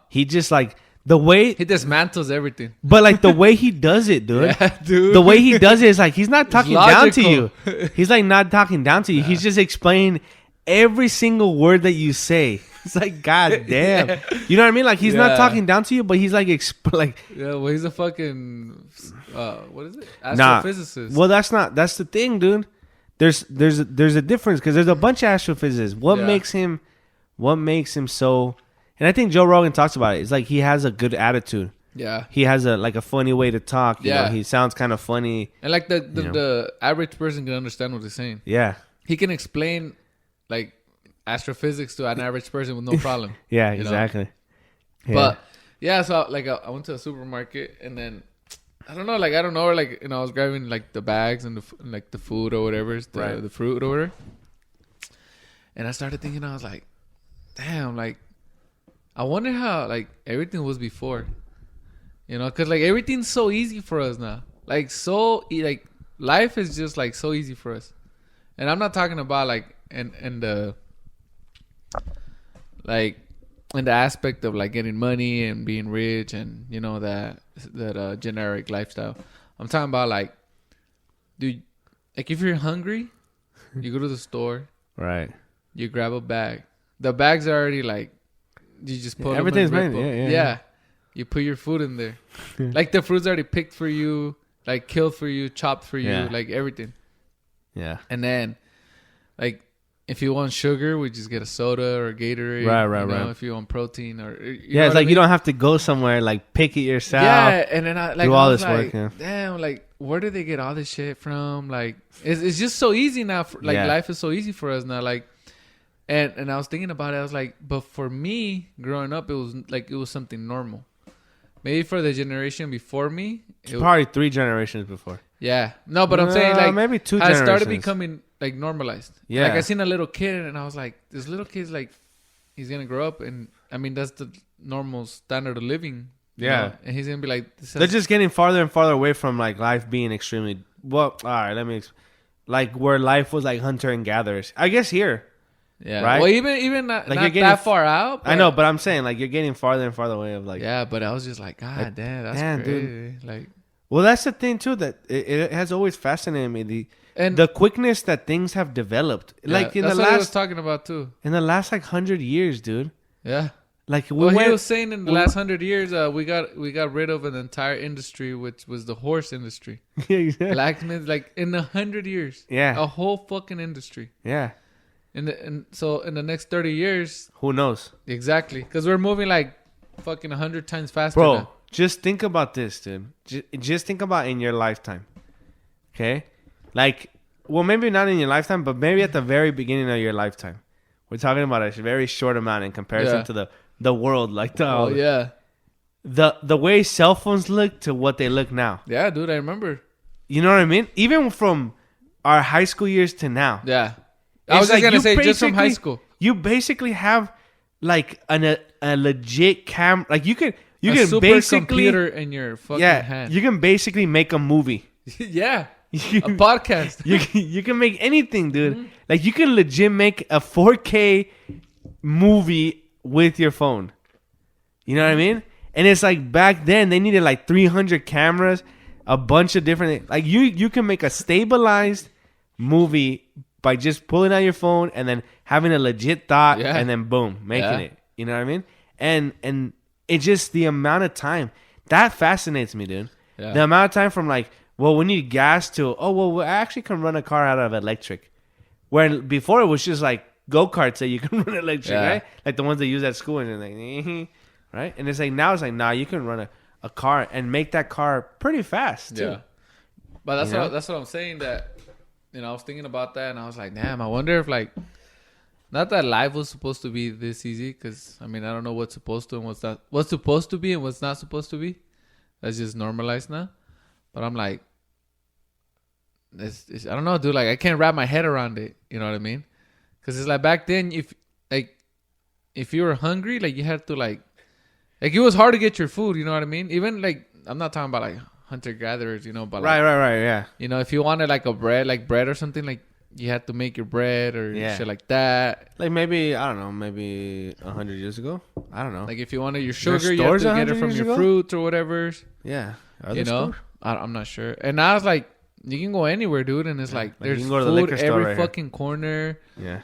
he just like the way He dismantles everything. but like the way he does it, dude. Yeah, dude. The way he does it is like he's not talking down to you. logical. He's like not talking down to you. He's just explaining every single word that you say. It's like, God damn. Yeah. You know what I mean? Like he's not Yeah. talking down to you, but he's like Yeah, well, he's a fucking what is it? Nah. Astrophysicist. Well, that's the thing, dude. There's a difference because there's a bunch of astrophysicists. What makes him so? And I think Joe Rogan talks about it. It's like he has a good attitude. Yeah. He has a funny way to talk. You Yeah. know, he sounds kind of funny. And like You the average person can understand what he's saying. Yeah. He can explain like astrophysics to an average person with no problem. Yeah, you know? exactly. Yeah. But yeah, so like I went to a supermarket and then I don't know, like you know, I was grabbing like the bags and like the food or whatever, the fruit or whatever. And I started thinking, I was like, damn, like I wonder how like everything was before, you know, because like everything's so easy for us now. Like like life is just like so easy for us, and I'm not talking about like in the aspect of like getting money and being rich and you know that generic lifestyle. I'm talking about like, dude, like if you're hungry, you go to the store, right. you grab a bag. The bags are already like, you just put Everything's them in made. Ripple. Yeah. You put your food in there. Like the fruit's already picked for you, like killed for you, chopped for you, Yeah. like everything. Yeah. And then, like, if you want sugar, we just get a soda or a Gatorade. Right. If you want protein or Yeah, it's like you don't have to go somewhere, like pick it yourself. Yeah, and then I like do all I was this like, work. Yeah. damn, like where do they get all this shit from? Like, it's just so easy now. Like Yeah. life is so easy for us now. Like, And I was thinking about it. I was like, but for me, growing up, it was something normal. Maybe for the generation before me, probably 3 generations before. Yeah, no, but I'm saying like maybe 2 has generations. started becoming like normalized. Yeah, like I seen a little kid and I was like, this little kid's like, he's gonna grow up and I mean that's the normal standard of living. Yeah, know? And he's gonna be like, they're just getting farther and farther away from like life being extremely well. All right, let me like where life was like hunter and gatherers. I guess here. Yeah. Right? Well, even not, like not you're getting that far out. I know, but I'm saying like you're getting farther and farther away of like. Yeah, but I was just like, God damn, that's crazy. Dude. Like, well, that's the thing too that it has always fascinated me and the quickness that things have developed. Yeah, like in that's the what last I was talking about too. In the last like 100 years, dude. Yeah. Like he was saying in the last 100 years, we got rid of an entire industry, which was the horse industry. Exactly. Blacksmiths, like in 100 years. Yeah. A whole fucking industry. Yeah. And so in the next 30 years, who knows? Exactly, because we're moving like fucking 100 times faster. Bro, now. just think about this, dude. Just think about in your lifetime. Okay, like, well, maybe not in your lifetime, but maybe at the very beginning of your lifetime. We're talking about a very short amount in comparison to the world, like the way cell phones look to what they look now. Yeah, dude, I remember. You know what I mean? Even from our high school years to now. Yeah. I was just going to say, just from high school. You basically have like a legit cam. Like you can super basically computer in your fucking hand. You can basically make a movie. Yeah. A podcast. You can make anything, dude. Mm-hmm. Like you can legit make a 4K movie with your phone. You know what I mean? And it's like back then they needed like 300 cameras, a bunch of different like you can make a stabilized movie by just pulling out your phone and then having a legit thought and then boom, making it. You know what I mean? And it's just the amount of time that fascinates me, dude. Yeah. The amount of time from like, well, we need gas to, oh, well, we actually can run a car out of electric. Where before it was just like go-karts that you can run electric, right? Like the ones they use at school and like, right? And it's like, now it's like, nah, you can run a car and make that car pretty fast, too. Yeah. But that's what I'm saying that, you know, I was thinking about that and I was like, damn, I wonder if like, not that life was supposed to be this easy, because I mean, I don't know what's supposed to and what's supposed to be and what's not supposed to be. That's just normalized now. But I'm like, I don't know, dude. Like, I can't wrap my head around it. You know what I mean? Because it's like back then, if you were hungry, like you had to like it was hard to get your food. You know what I mean? Even like, I'm not talking about like hunter gatherers, you know, but like, right, yeah. You know, if you wanted like bread or something, like you had to make your bread or shit like that. Like maybe, I don't know, maybe 100 years ago. I don't know. Like if you wanted your sugar, you had to get it from your fruits or whatever. Yeah. You know, I'm not sure. And now it's like, you can go anywhere, dude, and it's like there's food every fucking corner. Yeah.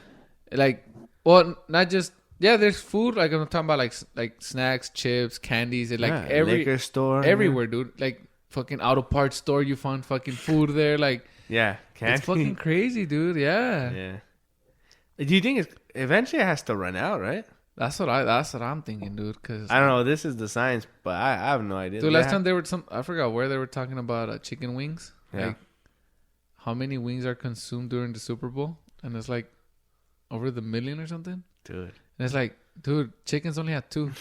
Like, well, not just there's food. Like I'm talking about like snacks, chips, candies, and like every liquor store everywhere, dude. Like fucking auto parts store, you find fucking food there. Like it's fucking crazy, dude. Yeah. Yeah. Do you think eventually it has to run out, right? That's what I'm thinking, dude. Cause I don't know. This is the science, but I have no idea. Dude, last time I forgot where they were talking about chicken wings. Yeah. Like, how many wings are consumed during the Super Bowl? And it's like over the million or something. Dude. And it's like, dude, chickens only have 2.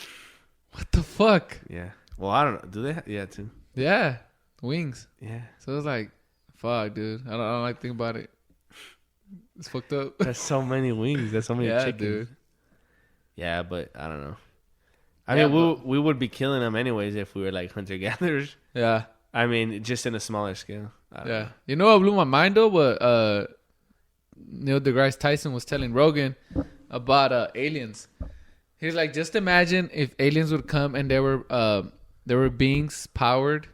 What the fuck? Yeah. Well, I don't know. Do they have 2? Yeah. Wings. Yeah. So it's like, fuck, dude. I don't like to think about it. It's fucked up. That's so many wings. That's so many chickens. Dude. Yeah, but I don't know. I mean, we would be killing them anyways if we were like hunter-gatherers. Yeah. I mean, just in a smaller scale. Yeah. You know what blew my mind, though? What Neil deGrasse Tyson was telling Rogan about aliens. He's like, just imagine if aliens would come and there were beings powered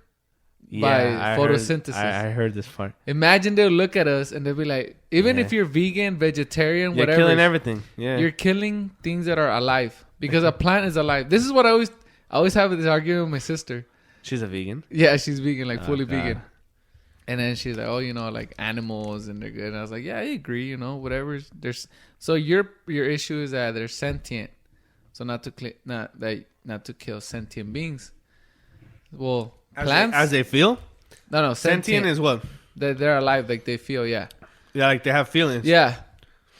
by photosynthesis. I heard this part. Imagine they'll look at us and they'll be like, even if you're vegan, vegetarian, whatever. You're killing everything. Yeah. You're killing things that are alive because a plant is alive. This is what I always have this argument with my sister. She's a vegan? Yeah, she's vegan, like fully vegan. And then she's like, oh, you know, like animals and they're good. And I was like, yeah, I agree, you know, whatever. So your issue is that they're sentient. So not to kill sentient beings. Well, plants as they feel? No, sentient is what? They're alive, like they feel, yeah. Yeah, like they have feelings. Yeah.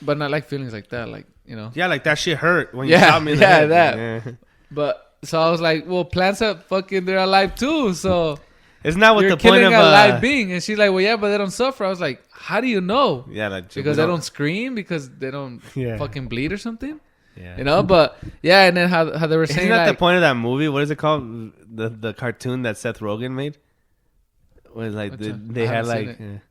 But not like feelings like that, like you know. Yeah, like that shit hurt when you Yeah, shot me in the yeah, head. that. Yeah. But so I was like, well, plants are fucking, they're alive too. So It's not what you're the point killing of a live being. And she's like, well, yeah, but they don't suffer. I was like, how do you know? Yeah, like Because they don't scream, because they don't Yeah. fucking bleed or something. Yeah. You know, but yeah, and then how they were saying Isn't that like, the point of that movie? What is it called? The cartoon that Seth Rogen made? Was like Which they, one? they I had haven't like seen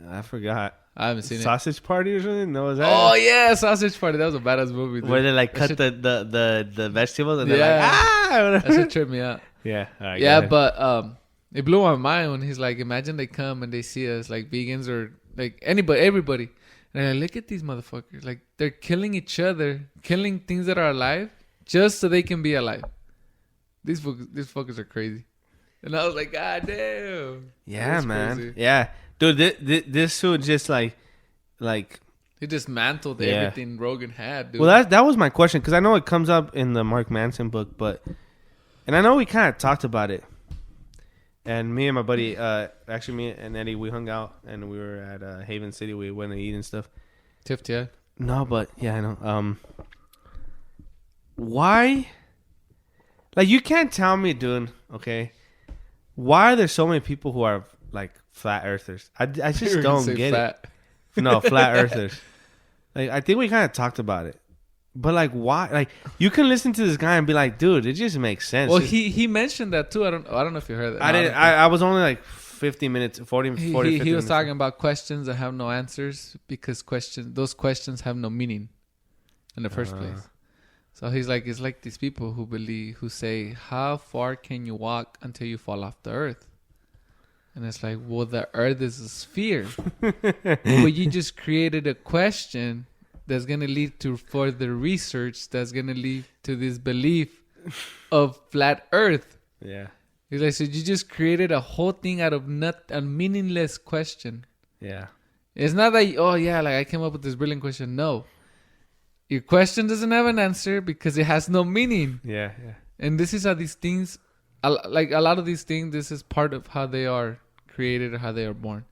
I forgot. I haven't seen it. Sausage Party or something? No, was that? Oh yeah, Sausage Party. That was a badass movie. Dude. Where they like That cut shit- the vegetables and they're Yeah. like ah. That shit tripped me out. Yeah. All right, Yeah, go ahead. but it blew my mind when he's like, imagine they come and they see us like vegans or like everybody, and they're like, look at these motherfuckers, like they're killing each other, killing things that are alive just so they can be alive. These fuckers are crazy, and I was like, God damn. Yeah, That's man. crazy. Yeah, dude. This suit just like. He dismantled Yeah. everything Rogan had, dude. Well, that was my question because I know it comes up in the Mark Manson book, and I know we kind of talked about it. And me and my buddy, actually me and Eddie, we hung out and we were at Haven City. We went to eat and stuff. Tiffed, yeah. No, but yeah, I know. Why? Like, you can't tell me, dude. Okay, why are there so many people who are like flat earthers? I You just were gonna don't say get fat. it. No, flat earthers. Like, I think we kind of talked about it, but like, why? Like, you can listen to this guy and be like, dude, it just makes sense. Well, he mentioned that too. I don't know if you heard that. I No, didn't. don't think- I was only like 50 minutes, 40, 50 He minutes. was talking about questions that have no answers because those questions have no meaning in the first place. So he's like, it's like these people who say, how far can you walk until you fall off the earth? And it's like, well, the earth is a sphere. But you just created a question that's going to lead to further research that's going to lead to this belief of flat earth. Yeah. He's like, so you just created a whole thing out of a meaningless question. Yeah. It's not that, oh yeah, like I came up with this brilliant question. No. Your question doesn't have an answer because it has no meaning. Yeah. Yeah. And this is how these things, like a lot of these things, this is part of how they are created or how they are born.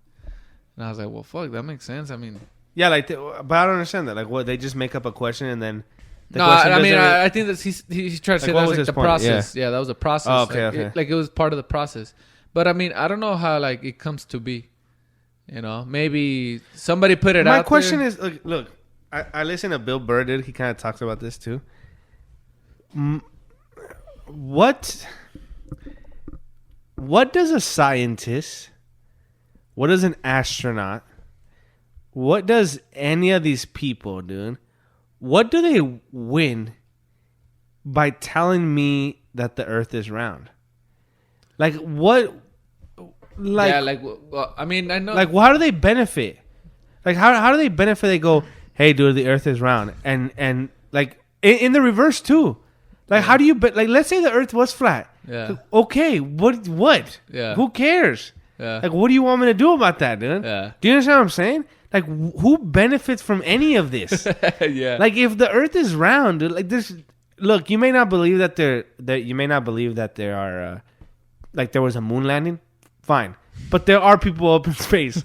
And I was like, well, fuck, that makes sense. I mean, Yeah, like, but I don't understand that. Like, what, they just make up a question and then. The no, question I mean, doesn't- I think that he tried to say Like, what that's was like his the point? process. Yeah, that was a process. Oh, okay, like, okay. It was part of the process. But I mean, I don't know how like it comes to be. You know, maybe somebody put it out. My question there. is, look, I listen to Bill Burr, dude. He kind of talks about this too. What does a scientist, what does an astronaut, what does any of these people, dude, what do they win by telling me that the earth is round? Like, what? Like, yeah, like, well, I mean, I know. like, how do they benefit? Like, how do they benefit? They go, hey, dude, the earth is round. And like, in the reverse, too. Like, how do you, like, let's say the earth was flat. Yeah. Okay, what? Yeah. Who cares? Yeah. Like, what do you want me to do about that, dude? Yeah. Do you understand what I'm saying? Like, who benefits from any of this? Yeah. Like, if the earth is round, dude, like, this, look, you may not believe that there are, like, there was a moon landing. Fine. But there are people up in space.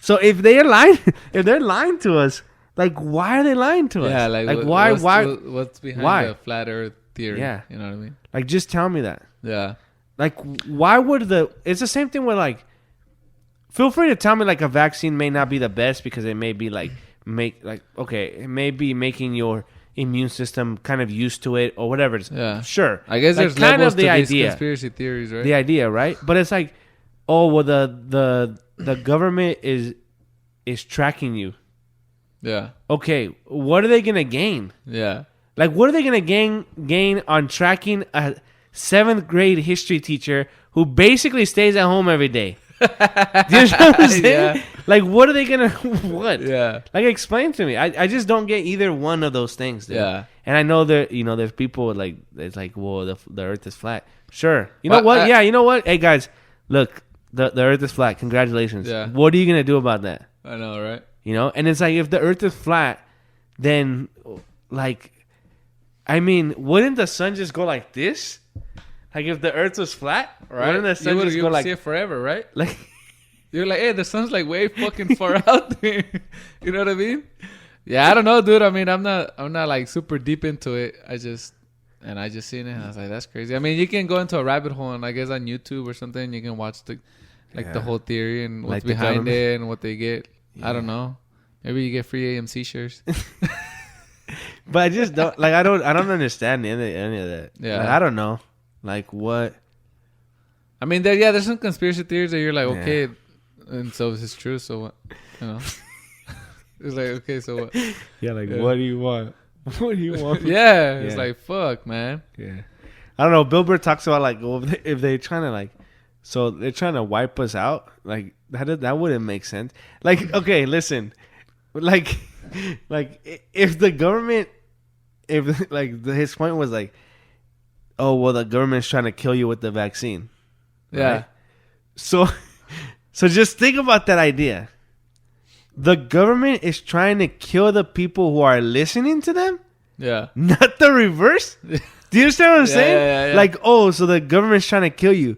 So if they're lying to us, like, why are they lying to us? Yeah, like why? What's behind why? the flat Earth theory? Yeah. You know what I mean? Like, just tell me that. Yeah. Like, why would it's the same thing with, like, feel free to tell me, like, a vaccine may not be the best because it may be, like, it may be making your immune system kind of used to it or whatever. Yeah. Sure. I guess Like, there's kind levels of the to these idea. conspiracy theories, right? The idea, right? But it's like, oh, well, the government is tracking you. Yeah. Okay, what are they gonna gain? Yeah. Like, what are they gonna gain on tracking a 7th grade history teacher who basically stays at home every day? Do you understand what I'm saying? Yeah. Like, what are they gonna what? Yeah. Like, explain to me. I just don't get either one of those things, dude. Yeah. And I know there's people like, it's like, well, the earth is flat. Sure. You know Well, what? Yeah, you know what? Hey, guys, look, the earth is flat. Congratulations. Yeah. What are you gonna do about that? I know, right? You know? And it's like, if the earth is flat, then, like, I mean, wouldn't the sun just go like this? Like, if the earth was flat, Right? wouldn't the sun just you go would like, see it forever, right? like, You're like, hey, the sun's like way fucking far out there. You know what I mean? Yeah, I don't know, dude. I mean, I'm not like super deep into it. I just seen it and I was like, that's crazy. I mean, you can go into a rabbit hole and I guess on YouTube or something, you can watch the whole theory and what's Like behind it and what they get. Yeah. I don't know. Maybe you get free AMC shares. But I just don't like. I don't understand any of that. Yeah, like, I don't know. Like what? I mean, there's some conspiracy theories that you're like, okay, and so is this true? So what? You know, it's like, okay, so what? Yeah, like what do you want? What do you want? Yeah, it's like fuck, man. Yeah, I don't know. Bill Burr talks about like, well, if they're trying to like, so they're trying to wipe us out. Like that wouldn't make sense. Like, okay, listen, like if the government. If like his point was like, oh well, the government's trying to kill you with the vaccine, right? Yeah. So just think about that idea. The government is trying to kill the people who are listening to them. Yeah. Not the reverse. Do you understand what I'm saying? Yeah. Like, oh, so the government's trying to kill you.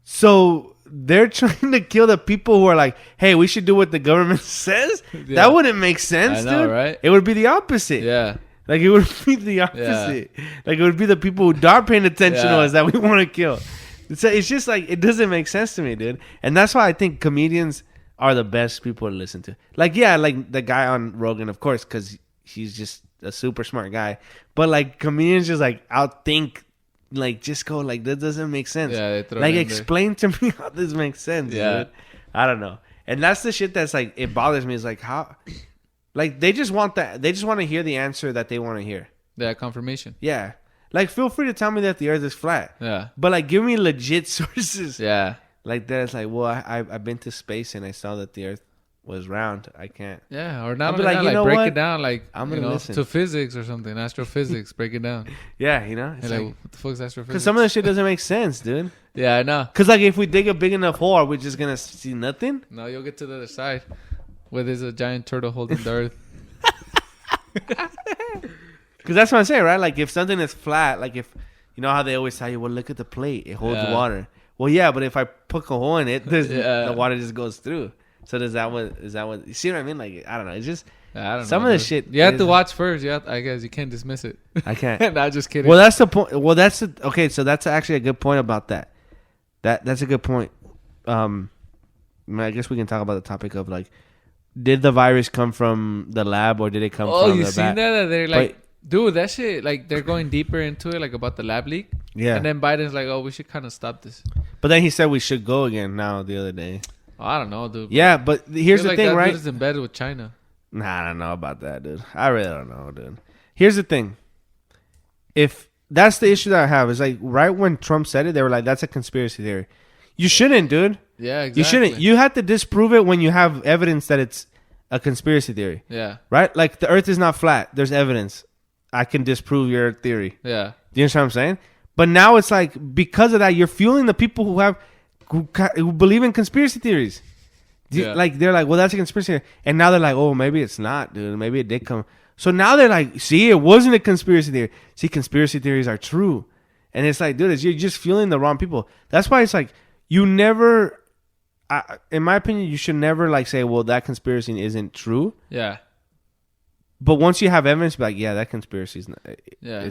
So they're trying to kill the people who are like, hey, we should do what the government says. Yeah. That wouldn't make sense, I know, dude. Right? It would be the opposite. Yeah. Like, it would be the opposite. Yeah. Like, it would be the people who aren't paying attention to us that we want to kill. It's just like, it doesn't make sense to me, dude. And that's why I think comedians are the best people to listen to. Like, yeah, like the guy on Rogan, of course, because he's just a super smart guy. But, like, comedians just, like, outthink, like, just go, like, that doesn't make sense. Yeah, like, explain to me how this makes sense, dude. I don't know. And that's the shit that's, like, it bothers me. Is like, how... Like, they just want that. They just want to hear the answer that they want to hear. Yeah, confirmation. Yeah. Like, feel free to tell me that the earth is flat. Yeah. But, like, give me legit sources. Yeah. Like, that it's like, well, I've been to space and I saw that the earth was round. I can't. Yeah, or not like, that, like break what? It down, like, I'm gonna listen to physics or something. Astrophysics, break it down. Yeah, you know? It's like, what the fuck's astrophysics? Because some of the shit doesn't make sense, dude. Yeah, I know. Because, like, if we dig a big enough hole, are we just going to see nothing? No, you'll get to the other side. Where there's a giant turtle holding the earth. Because that's what I'm saying, right? Like, if something is flat, like if, you know how they always tell you, well, look at the plate. It holds water. Well, yeah, but if I poke a hole in it, the water just goes through. So is that what, you see what I mean? Like, I don't know. It's just, I don't know. Some of the shit. You have to watch first. I guess you can't dismiss it. I can't. Not just kidding. Well, that's the point. Well, okay. So that's actually a good point about that. That's a good point. I guess we can talk about the topic of like, did the virus come from the lab or did it come from the bat? Oh, you seen that? They're like, dude, that shit, like, they're going deeper into it, like, about the lab leak. Yeah. And then Biden's like, oh, we should kind of stop this. But then he said we should go again now the other day. Oh, I don't know, dude. Yeah, but here's the thing, right? Dude is embedded with China. Nah, I don't know about that, dude. I really don't know, dude. Here's the thing. If that's the issue that I have, is like, right when Trump said it, they were like, that's a conspiracy theory. You shouldn't, dude. Yeah, exactly. You shouldn't. You have to disprove it when you have evidence that it's a conspiracy theory. Yeah. Right? Like, the earth is not flat. There's evidence. I can disprove your theory. Yeah. Do you understand what I'm saying? But now it's like, because of that, you're fueling the people who believe in conspiracy theories. Like, they're like, well, that's a conspiracy theory. And now they're like, oh, maybe it's not, dude. Maybe it did come. So now they're like, see, it wasn't a conspiracy theory. See, conspiracy theories are true. And it's like, dude, you're just fueling the wrong people. That's why it's like, you never... in my opinion, you should never like say, well, that conspiracy isn't true. Yeah. But once you have evidence, be like, yeah, that conspiracy is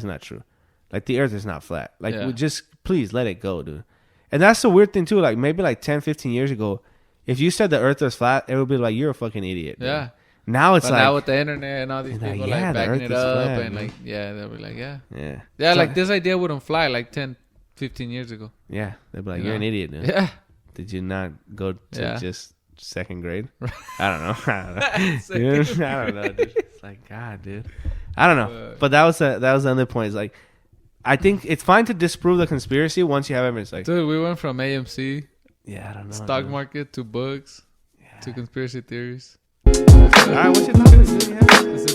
not true. Like, the earth is not flat. Like, we just, please let it go, dude. And that's the weird thing, too. Like, maybe like 10, 15 years ago, if you said the earth was flat, it would be like, you're a fucking idiot. Dude. Yeah. Now it's now with the internet and all these people like backing it up flat, and like, they'll be like, yeah. So, like, this idea wouldn't fly like 10, 15 years ago. Yeah. They'd be like, you're an idiot, dude. Yeah. Did you not go to just second grade? I don't know. Dude, I don't know, dude. It's like, God, dude. I don't know. But that was the other point. Is like, I think it's fine to disprove the conspiracy once you have evidence. Like, dude, we went from AMC, I don't know, stock market to books to conspiracy theories. All right, what's your topic?